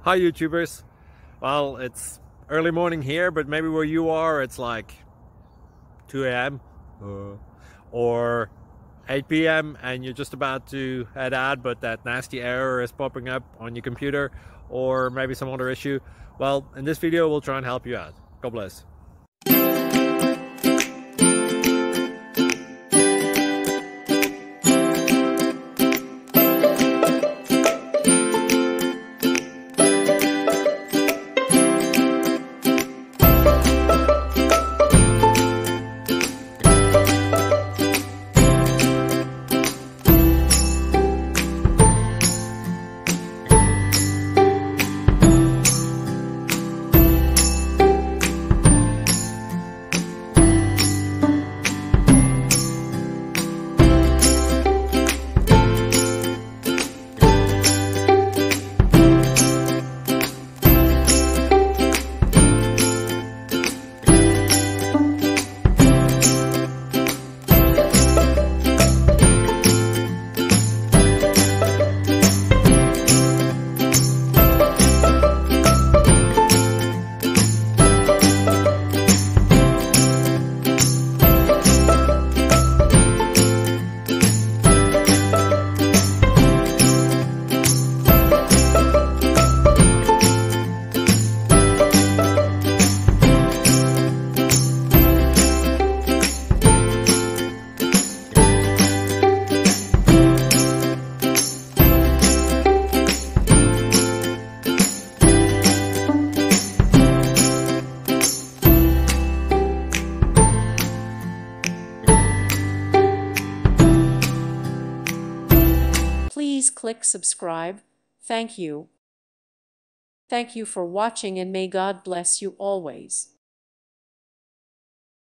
Hi YouTubers. Well, it's early morning here, but maybe where you are it's like 2 a.m. or 8 p.m. and you're just about to head out, but that nasty error is popping up on your computer, or maybe some other issue. Well, in this video we'll try and help you out. God bless. Please click subscribe. Thank you. Thank you for watching, and may God bless you always.